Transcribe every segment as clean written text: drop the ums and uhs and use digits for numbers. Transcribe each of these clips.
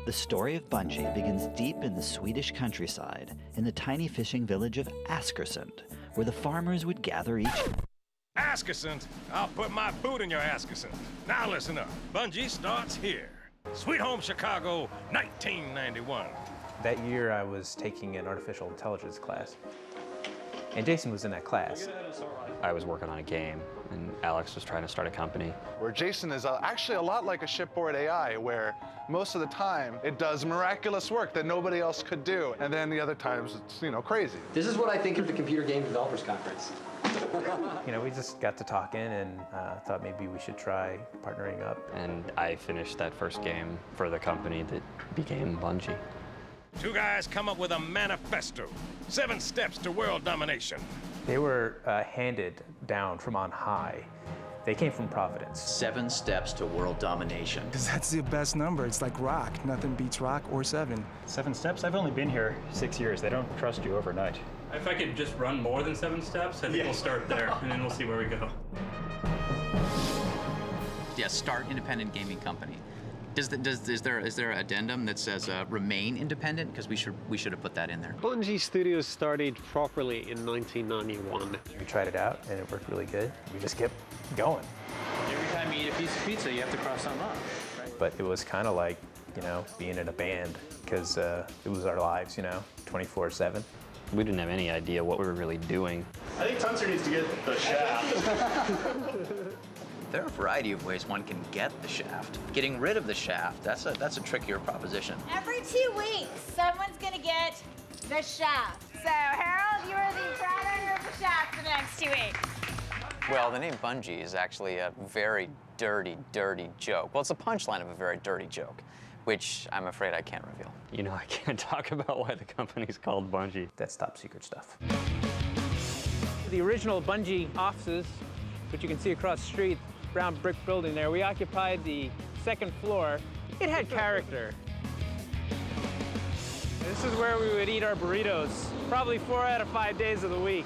The story of Bungie begins deep in the Swedish countryside, in the tiny fishing village of Askersund, where the farmers would gather each... Askersund? I'll put my boot in your Askersund. Now listen up. Bungie starts here. Sweet Home Chicago, 1991. That year I was taking an artificial intelligence class, and Jason was in that class. I was working on a game, and Alex was trying to start a company. Where Jason is actually a lot like a shipboard AI, where most of the time it does miraculous work that nobody else could do, and then the other times it's, crazy. This is what I think of the Computer Game Developers Conference. We just got to talking and thought maybe we should try partnering up. And I finished that first game for the company that became Bungie. Two guys come up with a manifesto. 7 steps to world domination. They were handed down from on high. They came from Providence. 7 steps to world domination. Because that's the best number. It's like rock. Nothing beats rock or 7. 7 steps? I've only been here 6 years. They don't trust you overnight. If I could just run more than 7 steps, I think we'll start there, and then we'll see where we go. Yeah, start independent gaming company. Is there an addendum that says remain independent? Because we should have put that in there. Bungie Studios started properly in 1991. We tried it out and it worked really good. We just kept going. Every time you eat a piece of pizza, you have to cross something off. Right? But it was kind of like, being in a band, because it was our lives, 24/7. We didn't have any idea what we were really doing. I think Tunster needs to get the shaft. There are a variety of ways one can get the shaft. Getting rid of the shaft, that's a trickier proposition. Every 2 weeks, someone's gonna get the shaft. So, Harold, you are the proud owner of the shaft for the next 2 weeks. Well, the name Bungie is actually a very dirty, dirty joke. Well, it's a punchline of a very dirty joke, which I'm afraid I can't reveal. I can't talk about why the company's called Bungie. That's top secret stuff. The original Bungie offices, which you can see across the street, brown brick building there, we occupied the 2nd floor. It had character. This is where we would eat our burritos, probably 4 out of 5 days of the week.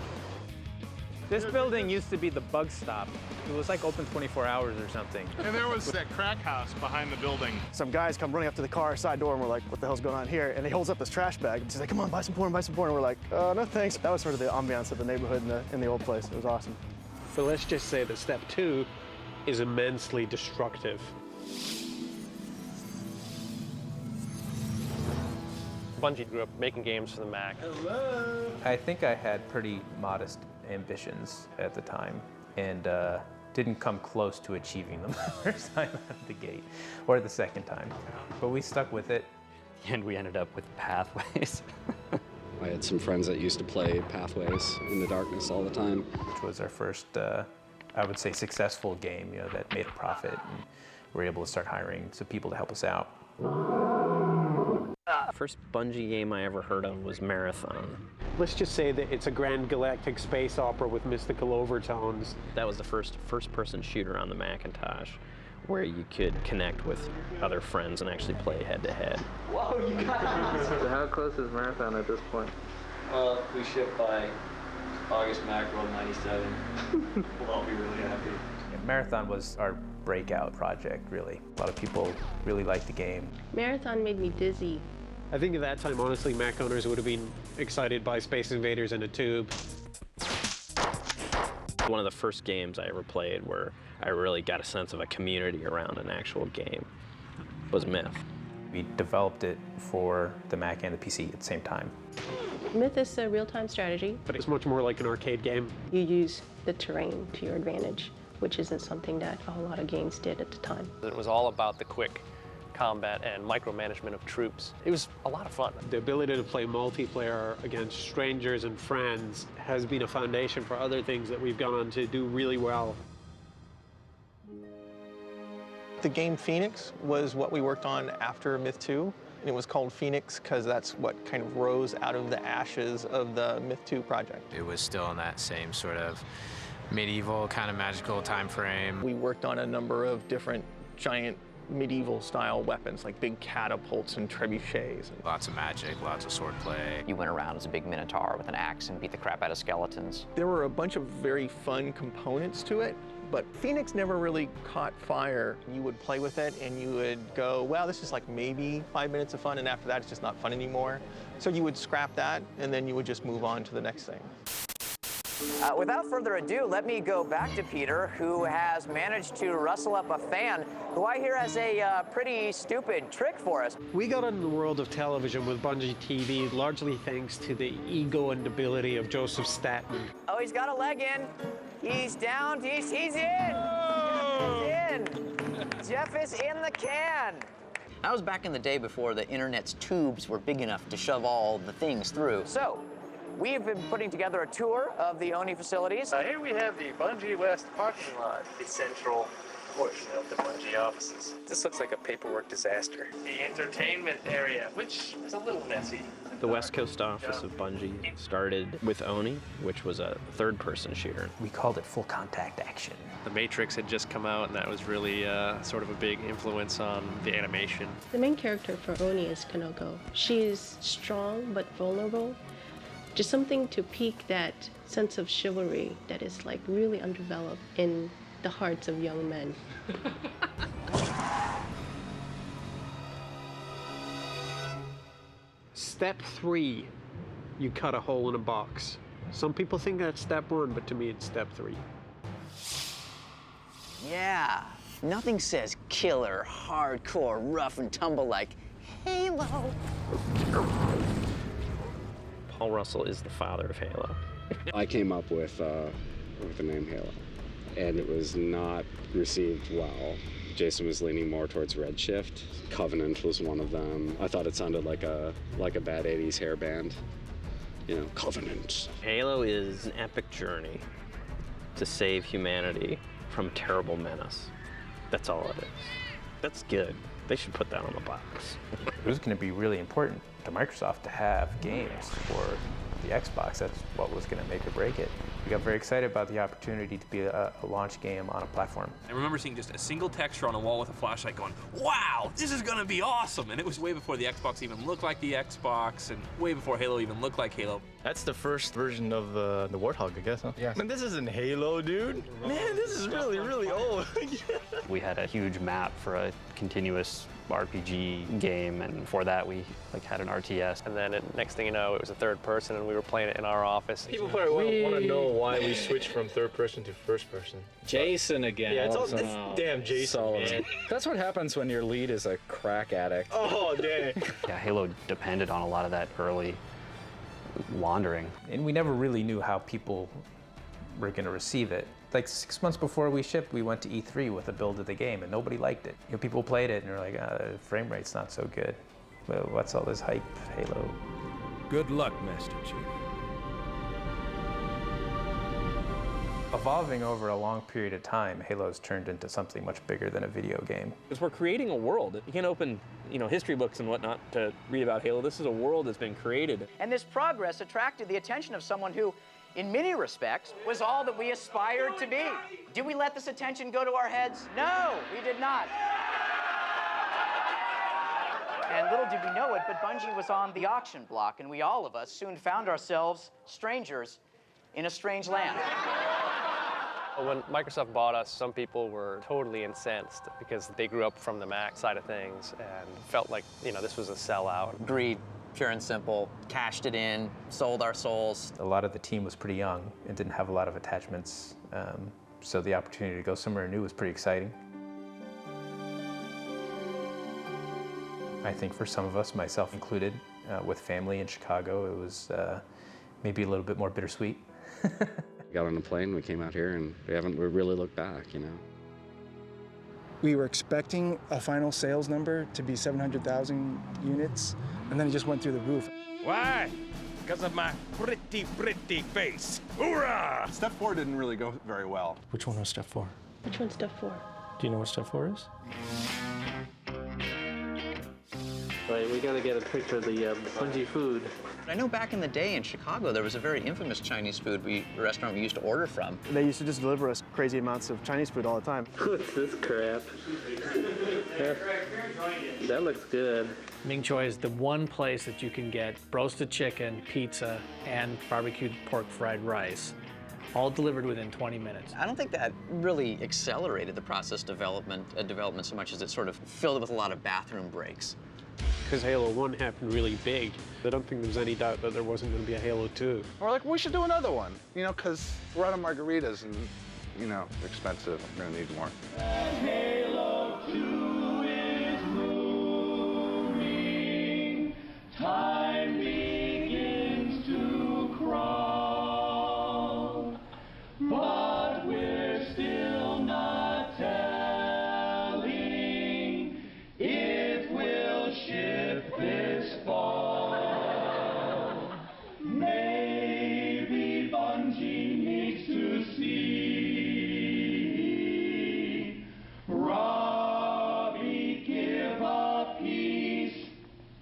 This building used to be the bug stop. It was like open 24 hours or something. And there was that crack house behind the building. Some guys come running up to the car side door and we're like, what the hell's going on here? And he holds up this trash bag and he's like, come on, buy some porn, buy some porn. And we're like, no thanks. That was sort of the ambiance of the neighborhood in the old place. It was awesome. So let's just say that step 2 is immensely destructive. Bungie grew up making games for the Mac. Hello. I think I had pretty modest ambitions at the time and didn't come close to achieving them the first time out of the gate, or the second time. But we stuck with it. And we ended up with Pathways. I had some friends that used to play Pathways in the darkness all the time. Which was our first, I would say, successful game, that made a profit, and we were able to start hiring some people to help us out. First Bungie game I ever heard of was Marathon. Let's just say that it's a grand galactic space opera with mystical overtones. That was the first-person shooter on the Macintosh, where you could connect with other friends and actually play head-to-head. Whoa, you guys! So how close is Marathon at this point? Well, we shipped by August Macworld 97. We'll all be really happy. Yeah, Marathon was our breakout project, really. A lot of people really liked the game. Marathon made me dizzy. I think at that time, honestly, Mac owners would have been excited by Space Invaders in a tube. One of the first games I ever played where I really got a sense of a community around an actual game was Myth. We developed it for the Mac and the PC at the same time. Myth is a real-time strategy. But it's much more like an arcade game. You use the terrain to your advantage, which isn't something that a whole lot of games did at the time. It was all about the quick combat and micromanagement of troops. It was a lot of fun. The ability to play multiplayer against strangers and friends has been a foundation for other things that we've gone on to do really well. The game Phoenix was what we worked on after Myth 2. And it was called Phoenix because that's what kind of rose out of the ashes of the Myth 2 project. It was still in that same sort of medieval kind of magical time frame. We worked on a number of different giant medieval style weapons like big catapults and trebuchets. Lots of magic, lots of swordplay. You went around as a big minotaur with an axe and beat the crap out of skeletons. There were a bunch of very fun components to it, but Phoenix never really caught fire. You would play with it and you would go, well, this is like maybe 5 minutes of fun, and after that, it's just not fun anymore. So you would scrap that, and then you would just move on to the next thing. Without further ado, let me go back to Peter, who has managed to rustle up a fan, who I hear has a pretty stupid trick for us. We got into the world of television with Bungie TV largely thanks to the ego and ability of Joseph Staten. Oh, he's got a leg in. He's down. He's in. He's in. Jeff is in the can. That was back in the day before the internet's tubes were big enough to shove all the things through. So, we've been putting together a tour of the ONI facilities. Here we have the Bungie West parking lot, the central portion of the Bungie offices. This looks like a paperwork disaster. The entertainment area, which is a little messy. The West Coast office of Bungie started with ONI, which was a third-person shooter. We called it full contact action. The Matrix had just come out, and that was really sort of a big influence on the animation. The main character for ONI is Kanoko. She's strong but vulnerable. Just something to pique that sense of chivalry that is like really undeveloped in the hearts of young men. Step 3, you cut a hole in a box. Some people think that's step 1, but to me it's step 3. Yeah, nothing says killer, hardcore, rough and tumble like Halo. Paul Russell is the father of Halo. I came up with the name Halo, and it was not received well. Jason was leaning more towards Redshift. Covenant was one of them. I thought it sounded like a bad 80s hair band. You know, Covenant. Halo is an epic journey to save humanity from a terrible menace. That's all it is. That's good. They should put that on the box. It was going to be really important to Microsoft to have games for the Xbox. That's what was going to make or break it. We got very excited about the opportunity to be a launch game on a platform. I remember seeing just a single texture on a wall with a flashlight going, wow, this is going to be awesome. And it was way before the Xbox even looked like the Xbox, and way before Halo even looked like Halo. That's the first version of the Warthog, I guess, huh? Yeah. Man, this isn't Halo, dude. Man, this is really, really old. We had a huge map for a continuous RPG game, and for that we had an RTS. And then next thing you know, it was a third person, and we were playing it in our office. People probably want to know why we switched from third person to first person. Jason again. Yeah, it's damn Jason, man. That's what happens when your lead is a crack addict. Oh, dang. Yeah, Halo depended on a lot of that early wandering. And we never really knew how people were going to receive it. Like 6 months before we shipped, we went to E3 with a build of the game, and nobody liked it. You know, people played it and they're like, frame rate's not so good. Well, what's all this hype, Halo? Good luck, Master Chief. Evolving over a long period of time, Halo's turned into something much bigger than a video game. Because we're creating a world. You can't open, history books and whatnot to read about Halo. This is a world that's been created. And this progress attracted the attention of someone who, in many respects, was all that we aspired to be. Did we let this attention go to our heads? No, we did not. And little did we know it, but Bungie was on the auction block, and we all of us soon found ourselves strangers in a strange land. When Microsoft bought us, some people were totally incensed because they grew up from the Mac side of things and felt like, this was a sellout. Greed, pure and simple, cashed it in, sold our souls. A lot of the team was pretty young and didn't have a lot of attachments, so the opportunity to go somewhere new was pretty exciting. I think for some of us, myself included, with family in Chicago, it was maybe a little bit more bittersweet. We got on a plane, we came out here, and we haven't really looked back, We were expecting a final sales number to be 700,000 units, and then it just went through the roof. Why? Because of my pretty face. Hoorah! Step 4 didn't really go very well. Which one was step 4? Which one's step 4? Do you know what step 4 is? Right, we gotta get a picture of the Bungie food. I know back in the day in Chicago, there was a very infamous Chinese food restaurant we used to order from. They used to just deliver us crazy amounts of Chinese food all the time. What's this crap? That looks good. Ming Choi is the one place that you can get roasted chicken, pizza, and barbecued pork fried rice all delivered within 20 minutes. I don't think that really accelerated the process development so much as it sort of filled it with a lot of bathroom breaks. Because Halo 1 happened really big, I don't think there's any doubt that there wasn't going to be a Halo 2. We're like, we should do another one, you know, because we're out of margaritas and, you know, they're expensive. I'm going to need more. Halo 2 is moving. Time begins to crawl. But we're still not telling if we'll ship this fall. Maybe Bungie needs to see Robbie give a piece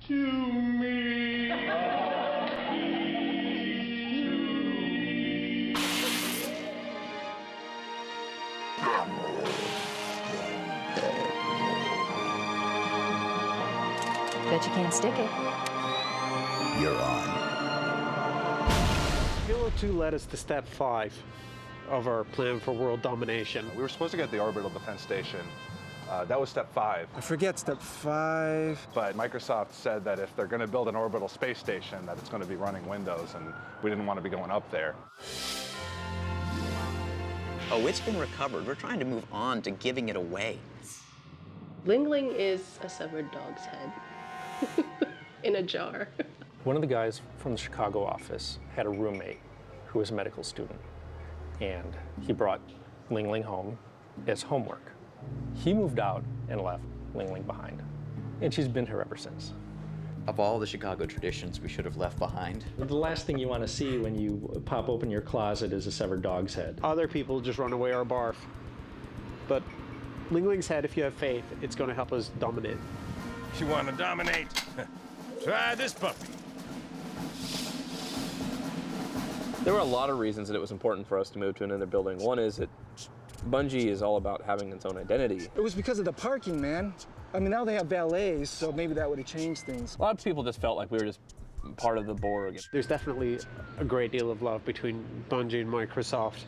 to me. A piece to me. Bet you can't stick it. You're on. Halo 2 led us to step 5 of our plan for world domination. We were supposed to get the orbital defense station. That was step 5. I forget step 5. But Microsoft said that if they're going to build an orbital space station, that it's going to be running Windows, and we didn't want to be going up there. Oh, it's been recovered. We're trying to move on to giving it away. Ling Ling is a severed dog's head in a jar. One of the guys from the Chicago office had a roommate who was a medical student, and he brought Ling Ling home as homework. He moved out and left Ling Ling behind, and she's been here ever since. Of all the Chicago traditions we should have left behind. The last thing you want to see when you pop open your closet is a severed dog's head. Other people just run away or barf. But Ling Ling's head, if you have faith, it's going to help us dominate. If you want to dominate, try this puppy. There were a lot of reasons that it was important for us to move to another building. One is that Bungie is all about having its own identity. It was because of the parking, man. I mean, now they have valets, so maybe that would have changed things. A lot of people just felt like we were just part of the Borg. There's definitely a great deal of love between Bungie and Microsoft.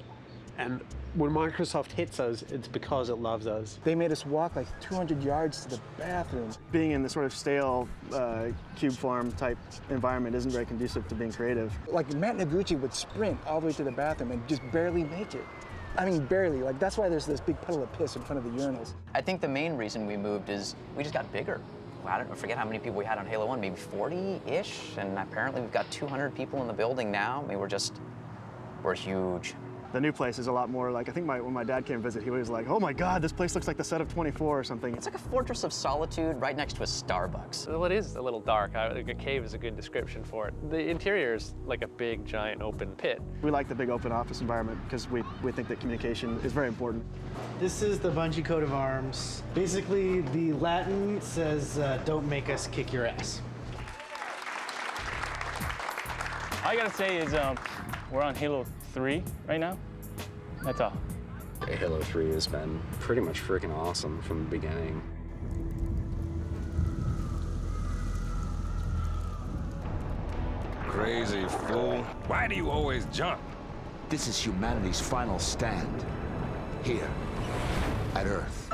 And when Microsoft hits us, it's because it loves us. They made us walk like 200 yards to the bathroom. Being in this sort of stale cube farm type environment isn't very conducive to being creative. Like Matt Noguchi would sprint all the way to the bathroom and just barely make it. I mean, barely. Like, that's why there's this big puddle of piss in front of the urinals. I think the main reason we moved is we just got bigger. I don't forget how many people we had on Halo 1, maybe 40-ish, and apparently we've got 200 people in the building now. I mean, we're huge. The new place is a lot more like, I think when my dad came to visit, he was like, oh my God, this place looks like the set of 24 or something. It's like a fortress of solitude right next to a Starbucks. Well, it is a little dark. A cave is a good description for it. The interior is like a big, giant, open pit. We like the big open office environment because we think that communication is very important. This is the Bungie coat of arms. Basically, the Latin says, don't make us kick your ass. All I gotta say is we're on Halo 3 right now. That's all. Halo 3 has been pretty much freaking awesome from the beginning. Crazy fool. Why do you always jump? This is humanity's final stand. Here, at Earth.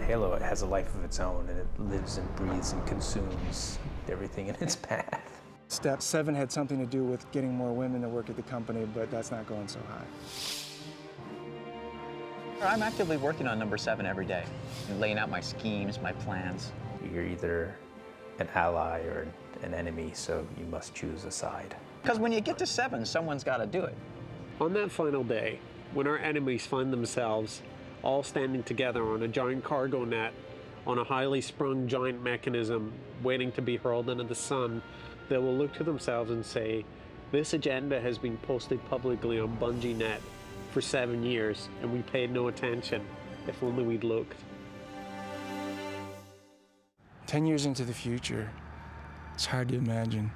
Halo has a life of its own, and it lives and breathes and consumes everything in its path. Step 7 had something to do with getting more women to work at the company, but that's not going so high. I'm actively working on number 7 every day, and laying out my schemes, my plans. You're either an ally or an enemy, so you must choose a side. Because when you get to 7, someone's got to do it. On that final day, when our enemies find themselves all standing together on a giant cargo net, on a highly sprung giant mechanism waiting to be hurled into the sun, they will look to themselves and say, this agenda has been posted publicly on Bungie Net for 7 years, and we paid no attention. If only we'd looked. 10 years into the future, it's hard to imagine.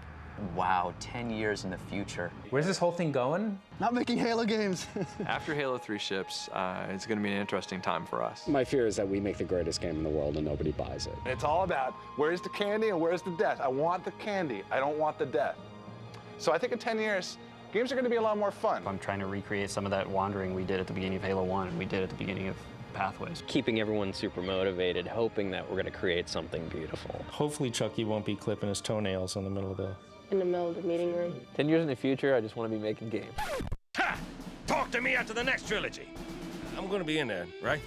Wow, 10 years in the future. Where's this whole thing going? Not making Halo games. After Halo 3 ships, it's going to be an interesting time for us. My fear is that we make the greatest game in the world and nobody buys it. It's all about where's the candy and where's the death. I want the candy. I don't want the death. So I think in 10 years, games are going to be a lot more fun. I'm trying to recreate some of that wandering we did at the beginning of Halo 1 and we did at the beginning of Pathways. Keeping everyone super motivated, hoping that we're going to create something beautiful. Hopefully Chucky won't be clipping his toenails in the middle of the meeting room. 10 years in the future, I just want to be making games. Ha! Talk to me after the next trilogy. I'm gonna be in there, right?